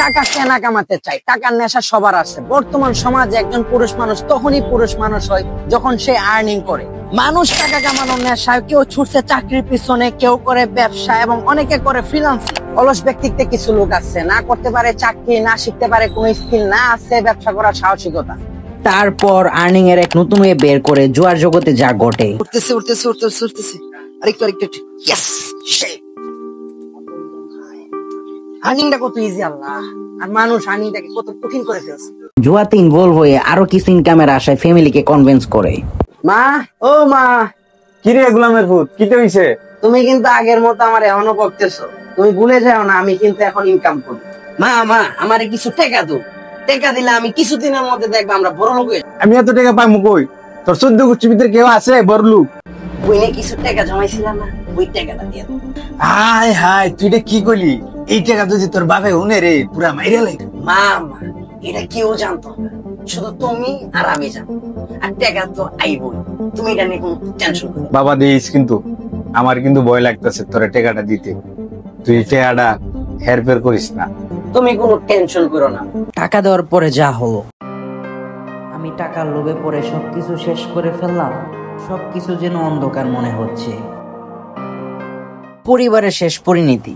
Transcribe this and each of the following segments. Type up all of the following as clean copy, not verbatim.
টাকা কেনা কামাতে চাই, টাকার নেশা সবার আছে। বর্তমান সমাজে একজন পুরুষ মানুষ তখনই পুরুষ মানুষ হয় যখন সে আর্নিং করে। মানুষ টাকা কামানোর নেশায়, কেউ ছুটছে চাকরির পিছনে, কেউ করে ব্যবসা এবং অনেকে করে ফ্রিল্যান্সিং। অলস ব্যক্তিত্বে কিছু লোক আছে, না করতে পারে চাকরি, না শিখতে পারে কোনো স্কিল, না আছে ব্যবসা করার সাহসিকতা। তারপর আর্নিং এর এক নতুন ওয়ে বের করে জুয়ার জগতে যা ঘটে। উঠতেছে উঠতেছে উঠতেছে উঠতেছে, আরেকটু ইয়েস, আর্নিংটা কত ইজি আল্লাহ, আর মানুষ আর্নিংটাকে কত কঠিন করে ফেলছে। জুয়াতে ইনভলভ হয়ে আরো কিছু ইনকামের আশায় ফ্যামিলিকে কনভিন্স করে। মা, ও মা। কি রে গোলামের ভূত, কি হইছে? তুমি কিন্তু আগের মতো আমার এখনো বকতেছো, তুমি ভুলে যাও না আমি কিন্তু এখন ইনকাম করি। মা আমারে কিছু টাকা দাও, টাকা দিলে আমি কিছুদিনের মধ্যে দেখবো আমরা বড় লোক হয়ে। আমি এত টাকা পাইমু কই? তোর 14 গোষ্ঠীর ভিতরে কেউ আছে বড় লোক? ওইনে কিছু টাকা জমাইছিলাম না, ওই টাকাটা দিয়ে দাও। হাই হাই, তুই এটা কি কইলি? এই টাকা যদি তোর বাপে উনে রে পুরা মাইরা লাই। মা, এটা কেউ জানতো না, শুধু তুমি আর আমি জানো। আর টাকা তো আইবই, তুমি এটা নিয়ে কোনো টেনশন করো। বাবা দিস, কিন্তু আমার কিন্তু ভয় লাগতেছে তোর টাকাটা দিতে। তুই টাকাটা হেরফের করিস না। তুমি কোনো টেনশন করো না। টাকা দেওয়ার পরে যা হলো, আমি টাকার লোভে পড়ে সবকিছু শেষ করে ফেললাম। সবকিছু যেন অন্ধকার মনে হচ্ছে। পরিবারের শেষ পরিণতি।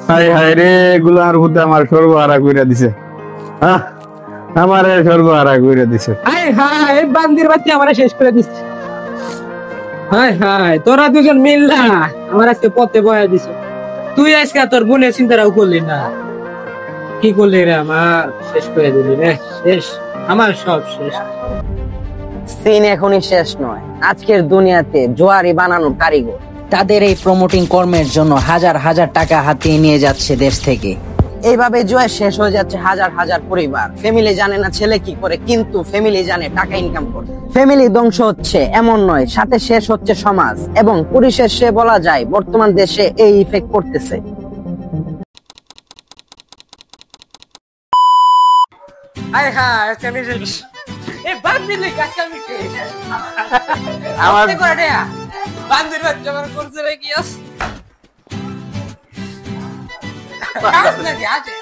হাই হাই রে, গোলামের ভূত আমার সর্বহারা কইরা দিছে। আমারে সর্বহারা কইরা দিছে। হাই হাই, বান্দির বাচ্চা আমারে শেষ করে দিচ্ছে। হাই হাই, তোরা দুজন মিল না আমার আজকে পথে বয়া দিছ। তুই আজকে তোর বোনের চিন্তাটাও করলি না। কি করলি রে, আমার শেষ করে দিলি রে। শেষ, আমার সব শেষ। সিন এখনই শেষ নয়। আজকের দুনিয়াতে জোয়ারি বানানোর কারিগর, তাদের এই প্রমোটিং কর্মের জন্য হাজার হাজার টাকা হাতিয়ে নিয়ে যাচ্ছে দেশ থেকে। এইভাবে জুয়া শেষ হয়ে যাচ্ছে হাজার হাজার পরিবার। ফ্যামিলি জানে না ছেলে কি করে, কিন্তু ফ্যামিলি জানে টাকা ইনকাম করে। ফ্যামিলি ধ্বংস হচ্ছে এমন নয়, সাথে শেষ হচ্ছে সমাজ, এবং পরিশেষে বলা যায় বর্তমান দেশে এই ইফেক্ট করতেছে। হাই হাই, আমি শেষ। এ বান্দির লেগে আজকে আমি শেষ। আমার বান্দির বাচ্চা আমার করছে রে কি আস? কাজ নাকি আছে?